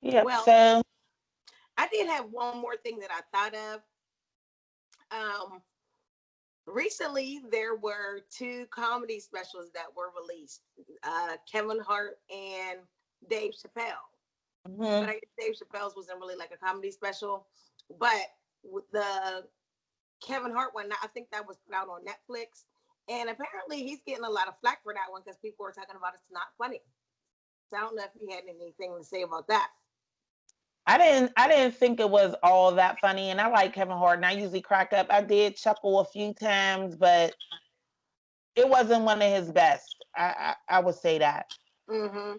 Yep. Well, So I did have one more thing that I thought of. Um, Recently, there were two comedy specials that were released. Kevin Hart and Dave Chappelle. But mhm. I guess Dave Chappelle's wasn't really like a comedy special. But with the Kevin Hart one, I think that was put out on Netflix. And apparently he's getting a lot of flack for that one because people are talking about it's not funny. So I don't know if you had anything to say about that. I didn't think it was all that funny, and I like Kevin Hart, and I usually crack up. I did chuckle a few times, but it wasn't one of his best. I would say that. Mm-hmm.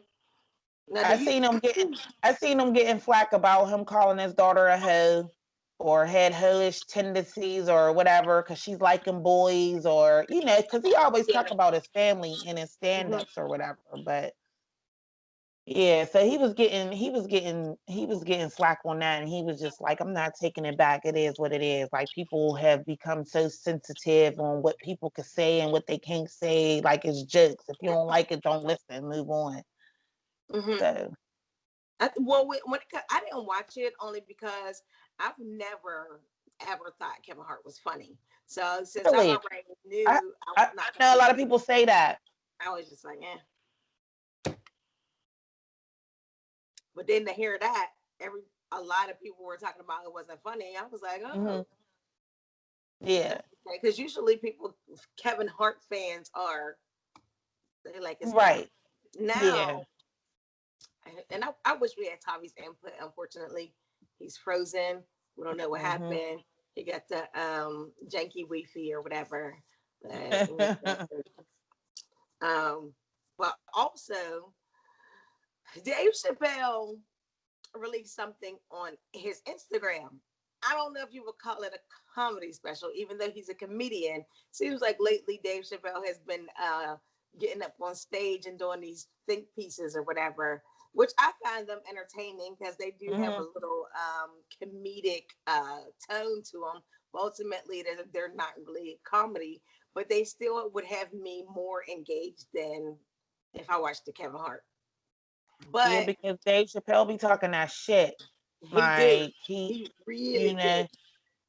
Now, do I you? seen him getting I seen him getting flack about him calling his daughter a hoe or had hoish tendencies or whatever because she's liking boys or because he always Yeah. talk about his family in his Mm-hmm. stand-ups or whatever. But yeah, so he was getting flack on that, and he was just like, I'm not taking it back. It is what it is. Like people have become so sensitive on what people can say and what they can't say, like it's jokes. If you don't like it, don't listen, move on. Mm-hmm. So Well, I didn't watch it only because I've never ever thought Kevin Hart was funny. So since I really, already I, knew I I was not I gonna know a be lot of funny, people say that. I was just like, eh. But then to hear that, a lot of people were talking about it wasn't funny. I was like, Hmm. oh, Yeah, because usually people, Kevin Hart fans are they like his family. right. Yeah. Now, and I wish we had Tommy's input. Unfortunately, he's frozen. We don't know what Hmm. happened. He got the janky Wi-Fi or whatever. But, but also, Dave Chappelle released something on his Instagram. I don't know if you would call it a comedy special, even though he's a comedian. Seems like lately Dave Chappelle has been getting up on stage and doing these think pieces or whatever, which I find them entertaining because they do have a Hmm. little comedic tone to them. But ultimately, they're not really comedy, but they still would have me more engaged than if I watched the Kevin Hart. Yeah, But because Dave Chappelle be talking that shit. he do. Like He you really do. know,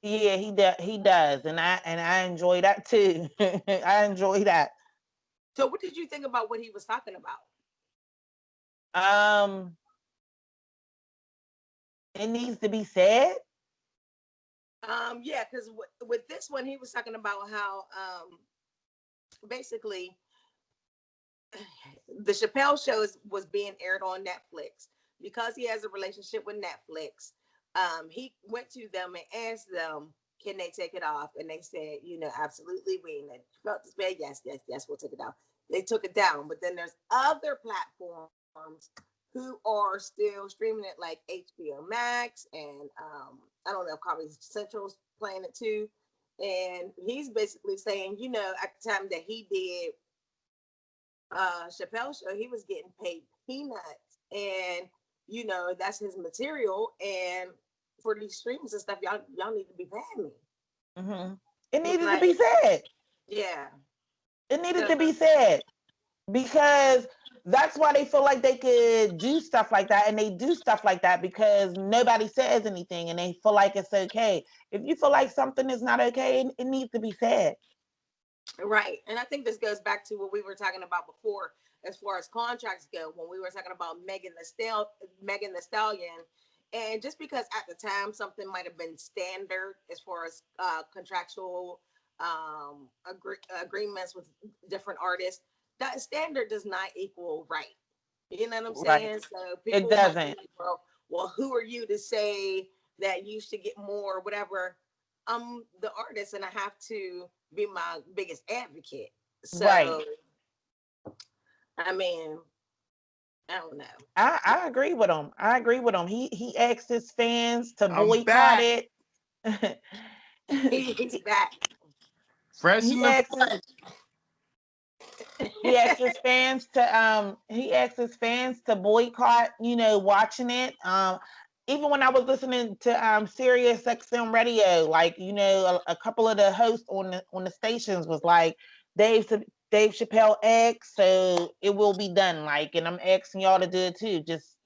yeah, he does, and I enjoy that too. I enjoy that. So, what did you think about what he was talking about? Um, it needs to be said. Yeah, because with this one, he was talking about how basically the Chappelle show was being aired on Netflix because he has a relationship with Netflix. He went to them and asked them, "Can they take it off?" And they said, absolutely. We felt this bad. Yes, yes, yes. We'll take it down. They took it down, but then there's other platforms who are still streaming it, like HBO Max, and I don't know if Comedy Central's playing it too. And he's basically saying, at the time that he did Chappelle show, he was getting paid peanuts, and that's his material. And for these streams and stuff, y'all need to be paying me. Hmm. It He's needed to like, be said. yeah. It needed So to be said because that's why they feel like they could do stuff like that, and they do stuff like that because nobody says anything, and they feel like it's okay. If you feel like something is not okay, it needs to be said. right, and I think this goes back to what we were talking about before, as far as contracts go, when we were talking about Megan the Stallion. And just because at the time something might have been standard as far as contractual agreements with different artists, that standard does not equal right. You know what I'm Right? saying? So It people might be doesn't. like, well, who are you to say that you should get more or whatever? I'm the artist and I have to be my biggest advocate. Right. So, I mean, I don't know. I agree with him. I agree with him. He asked his fans to I'm boycott back, it. He's back. fresh in he the asked his flesh. he asked his fans to boycott, watching it. Even when I was listening to Sirius XM radio, like, a couple of the hosts on the stations was like, Dave Dave Chappelle asked, so it will be done. Like, and I'm asking y'all to do it too. Just,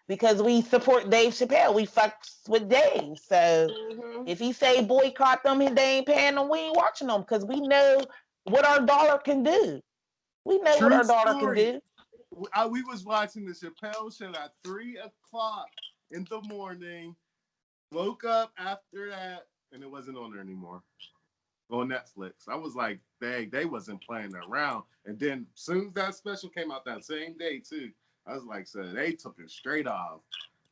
because we support Dave Chappelle. We fucks with Dave. So Mm-hmm. if he say boycott them, they ain't paying them. We ain't watching them because we know what our dollar can do. We know what True our dollar can story. do. We was watching the Chappelle show at 3 o'clock in the morning. Woke up after that, and it wasn't on there anymore. On Netflix. I was like, dang, they wasn't playing around. And then soon as that special came out that same day too, I was like, so they took it straight off.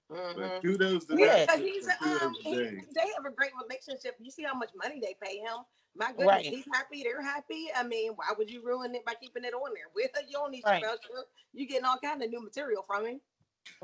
But Mm-hmm. kudos to Yeah, Yeah, because Netflix he's and kudos to Dave. they have a great relationship. You see how much money they pay him. My goodness, right, he's happy. They're happy. I mean, why would you ruin it by keeping it on there? With you on these right, Chappelle show, you getting all kind of new material from him.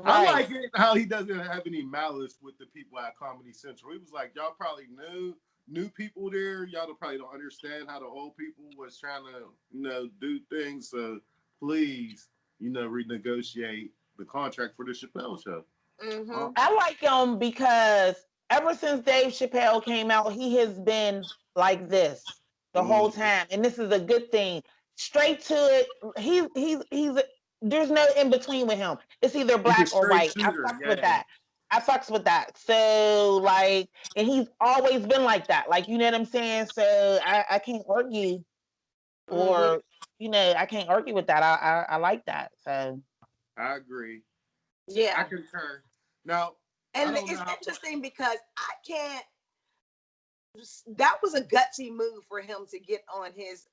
I right, like it how he doesn't have any malice with the people at Comedy Central. He was like, y'all probably knew new people there. Y'all probably don't understand how the old people was trying to, do things. So please, renegotiate the contract for the Chappelle show. Mm-hmm. Um, I like him because ever since Dave Chappelle came out, he has been like this the whole mm, time, and this is a good thing. Straight to it. He's. There's no in between with him. It's either he's a black or straight white. I shooter. fucks with Yeah, that. I fucks with that. So like, and he's always been like that. Like, you know what I'm saying? So I can't argue, Mm-hmm. or I can't argue with that. I like that. So I agree. I Yeah, concur. Now, I and don't know it's how. interesting because I can't. That was a gutsy move for him to get on his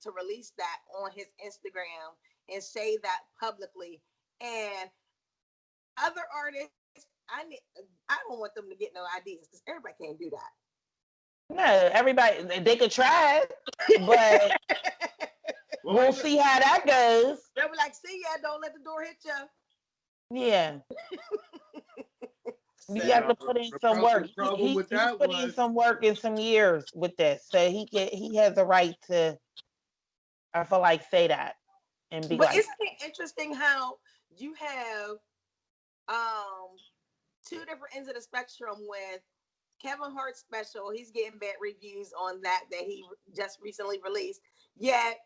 to release that on his Instagram and say that publicly. And other artists, I don't want them to get no ideas because everybody can't do no, everybody they could try it, but that. Well, we'll ain't it? see how that goes. They'll be like, "See ya, don't let the door hit you." Yeah, you have Now, to So, put in the, some pro- work. the problem with He's that put in was some work and some years with this, so he has a right to. I feel like say that and be but like, isn't it interesting how you have um two different ends of the spectrum with Kevin Hart's special? He's getting bad reviews on that he just recently released. Yet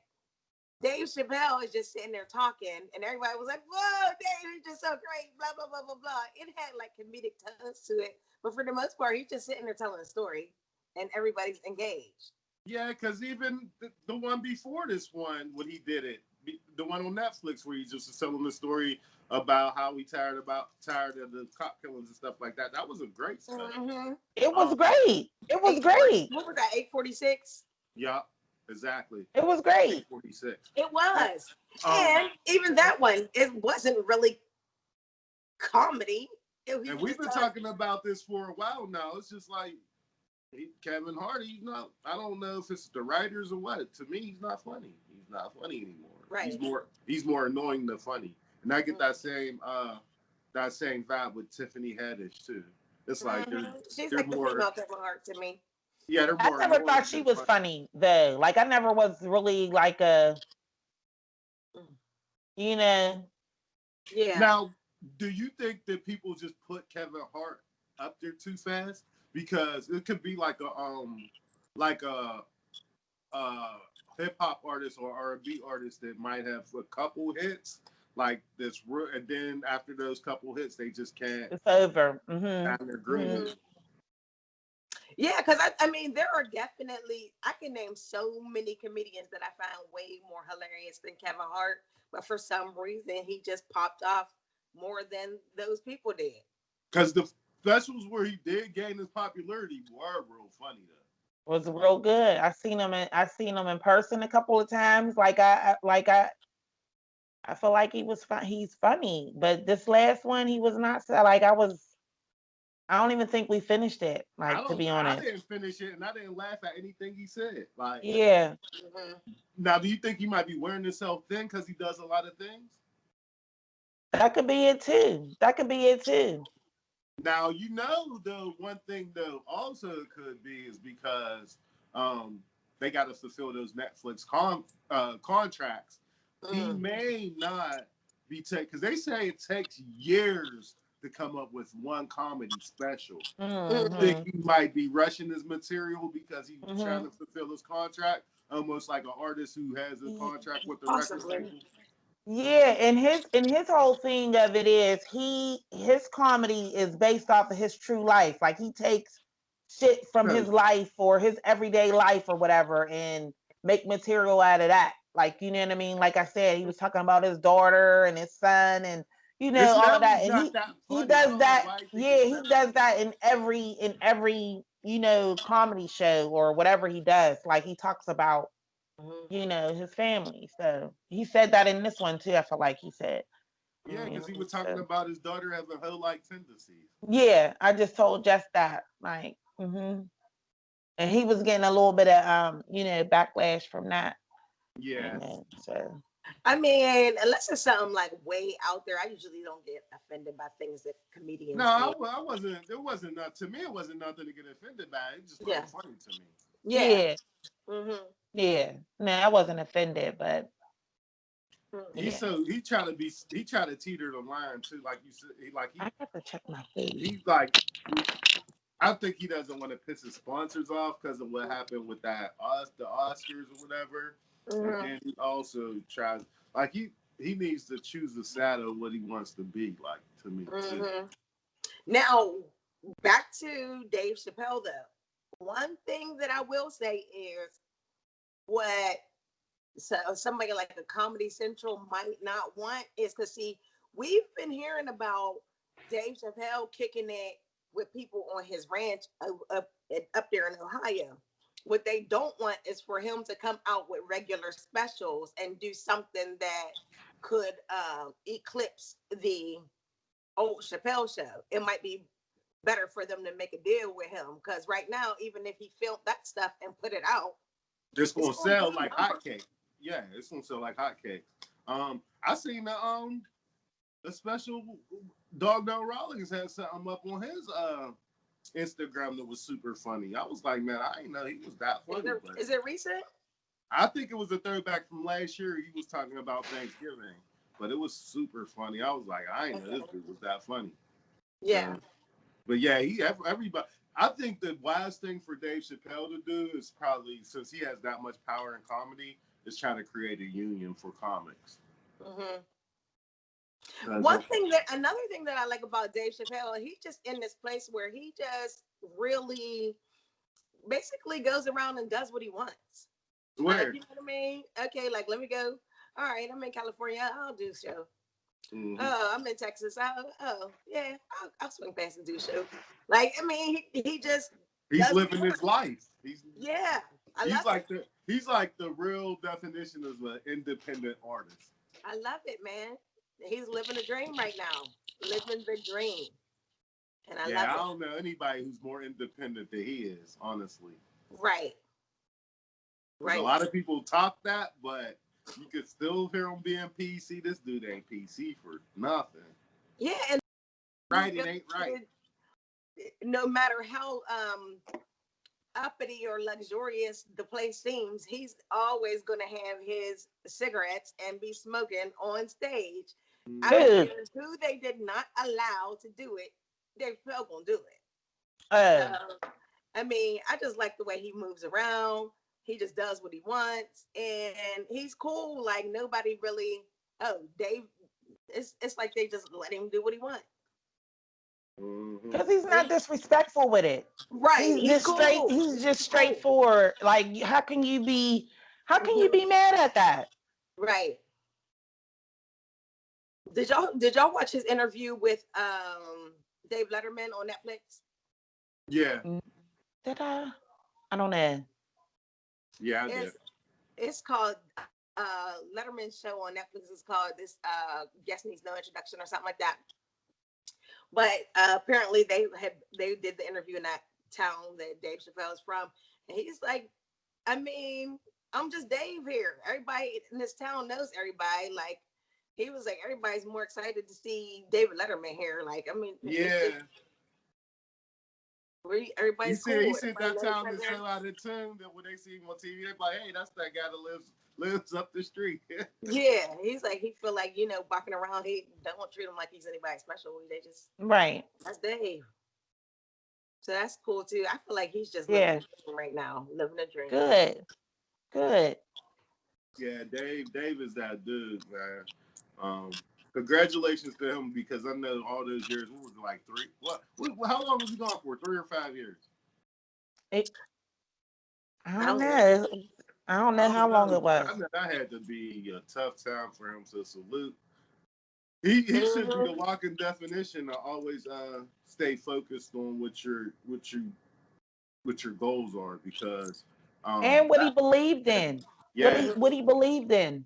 Dave Chappelle is just sitting there talking, and everybody was like, "Whoa, Dave, he's just so great!" Blah blah blah blah blah. It had like comedic tones to it, but for the most part, he's just sitting there telling a story, and everybody's engaged. yeah, because even the one before this one, when he did it, the one on Netflix where he just was telling the story about how he tired of the cop killings and stuff like that. That was a great special. Mm-hmm. it was Um, great. It was 840. great. What was that? 846. yeah, exactly. It was great. 846. It Now, was, um, and even that one, it wasn't really comedy. He and was we've just been telling. talking about this for a while now. It's just like Kevin Hart. He's not. I don't know if it's the writers or what. To me, he's not funny. He's not funny anymore. Right. He's more annoying than funny. And I get that same vibe with Tiffany Haddish too. It's like they're Mm-hmm. She's they're like the more female Kevin Hart to me. yeah they're I more never annoying thought she than was funny. funny though. Like I never was really like a you know. Yeah. Now, do you think that people just put Kevin Hart up there too fast? Because it could be like a hip hop artist or R&B artist that might have a couple hits like this, and then after those couple hits, they just can't It's over. find their Hmm. groove. Yeah, because I mean, there are definitely, I can name so many comedians that I found way more hilarious than Kevin Hart, but for some reason, he just popped off more than those people did. Because the specials where he did gain his popularity were real funny though. Was real good. I seen him in person a couple of times. I feel like he was fun. He's funny, but this last one he was not. So like I was. I don't even think we finished it. I Like to don't. be I honest. didn't finish it, and I didn't laugh at anything he said. Like, Yeah, Hmm. now, do you think he might be wearing himself thin because he does a lot of things? that could be it too. That could be it too. Now, the one thing though also could be is because um, they got to fulfill those Netflix contracts. He Mm. may not be because they say it takes years to come up with one comedy special. You Hmm. think Hmm. he might be rushing his material because he's trying Hmm. to fulfill his contract, almost like an artist who has a contract with the record Possibly. label? Yeah, and his whole thing of it is his comedy is based off of his true life. Like he takes shit from his Because life or his everyday life or whatever and make material out of that. Like, you know what I mean? Like I said, he was talking about his daughter and his son and it's all of never that. And not he that he funny. I does don't know that. why you think Yeah, it's he never does funny. that in every comedy show or whatever he does. Like he talks about Mhm. his family. So he said that in this one too. I feel like he said. Yeah, because he was talking So about his daughter having hoe like tendencies. yeah, I just told Jess that, like, and he was getting a little bit of backlash from that, Yeah. So I mean, unless it's something like way out there, I usually don't get offended by things that No, comedians say. I wasn't. It wasn't not to me. It wasn't nothing to get offended by. It just Yeah, wasn't funny to me. yeah. yeah, Mm-hmm. yeah. No, I wasn't offended, but He yeah, so he tried to teeter the line too. Like you said, I have to check my food. he's like I think he doesn't want to piss his sponsors off because of what happened with the Oscars or whatever. And Mm-hmm. then he also tries like he needs to choose the side of what he wants to be like to me too. Mm-hmm. Now, back to Dave Chappelle, though. One thing that I will say is what somebody like a Comedy Central might not want is because, see, we've been hearing about Dave Chappelle kicking it with people on his ranch up there in Ohio. What they don't want is for him to come out with regular specials and do something that could eclipse the old Chappelle show. It might be better for them to make a deal with him because right now, even if he filmed that stuff and put it out, It's it's gonna going to sell do like numbers. hotcakes. Yeah, it's gonna sell like hotcakes. I seen the special Dog Dog Rawlings had something up on his Instagram that was super funny. I was like, man, I didn't know he was that funny, but Is it recent? I think it was a throwback from last year. He was talking about Thanksgiving, but it was super funny. I was like, I didn't know this Okay. dude was that funny. Yeah. So, but yeah, everybody. I think the wise thing for Dave Chappelle to do is probably since he has that much power in comedy, is trying to create a union for comics. Hmm. Because Another thing that I like about Dave Chappelle, he's just in this place where he just really basically goes around and does what he wants. Like, swear, you know what I mean? Okay, like, let me go. All right, I'm in California. I'll do a show. mm-hmm. Oh, I'm in Texas. Yeah, I'll swing past and do a show. Like, I mean, he just He's does what he living his wants. life. Yeah, I He's love it. like the real definition of an independent artist. I love it, man. He's living a dream right now. Living the dream. And I love Yeah, I it. don't know anybody who's more independent than he is, honestly. Right. Because a Right. lot of people talk that, but you could still hear him being PC. This dude ain't PC for nothing. Yeah, and he Right, it feels ain't right. no matter how uppity or luxurious the place seems, he's always going to have his cigarettes and be smoking on stage. I don't Mm-hmm. Who? care who they did not allow to do it, they're still going to do it. So, Oh, I mean, I just like the way he moves around. He just does what he wants, and he's cool. Like nobody really. Oh, Dave. It's like they just let him do what he wants. Mm-hmm. because he's not disrespectful with it. Right. He's He's just straight. cool. He's just He's cool. straightforward. Like, how can you be? How can you Mhm. be mad at that? Right. Did y'all watch his interview with Dave Letterman on Netflix? Yeah, Mm, did I? I don't know. yeah, I did. It's it's called Letterman's show on Netflix is called this guest needs no introduction or something like that. But apparently they did the interview in that town that Dave Chappelle is from, and he's like, I mean, I'm just Dave here. Everybody in this town knows everybody. Like he was like, everybody's more excited to see David Letterman here. Like, I mean, it's just Yeah, everybody's he cool. said Everybody that knows each time is other. so out of tune that when they see him on TV, they're like, "Hey, that's that guy that lives up the street." Yeah, he's like he feel like walking around. He don't treat him like he's anybody special. They just Right. that's Dave. So that's cool too. I feel like he's just living a Yeah. dream right now, living a dream. Good. Good. Yeah, Dave is that dude, man. Congratulations to him because I know all those years. What was it, like three? How long was he gone for? 3 or 5 years? It, I I don't don't know. know. I don't I know how don't long know. it was. I know that had to be a tough time for him. So salute. He should be the Mm-hmm. walking definition to always stay focused on what your goals are because And what he that believed had, in. yeah, What he believed in.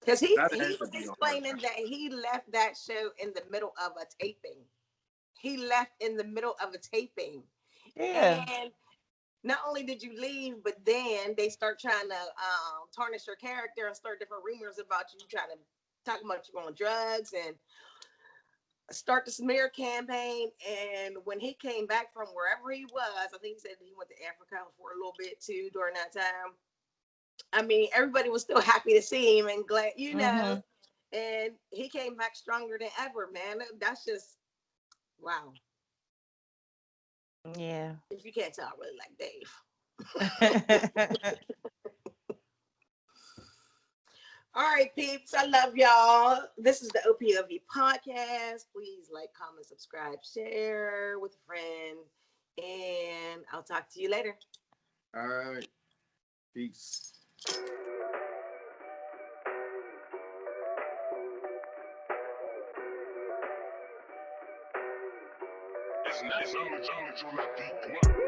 Because he that he had to was be a hard explaining time. that he left that show in the middle of a taping. He left in the middle of a taping, Yeah. and not only did you leave, but then they start trying to tarnish your character and start different rumors about you trying to talk about you on drugs and start the smear campaign. And when he came back from wherever he was, I think he said he went to Africa for a little bit too during that time. I mean, everybody was still happy to see him and glad, Mm-hmm. and he came back stronger than ever, man. That's just wow. Yeah. If you can't tell, I really like Dave. All right, peeps. I love y'all. This is the O.P.O.V podcast. Please like, comment, subscribe, share with a friend. And I'll talk to you later. All right, peace. It's not so, on that beat.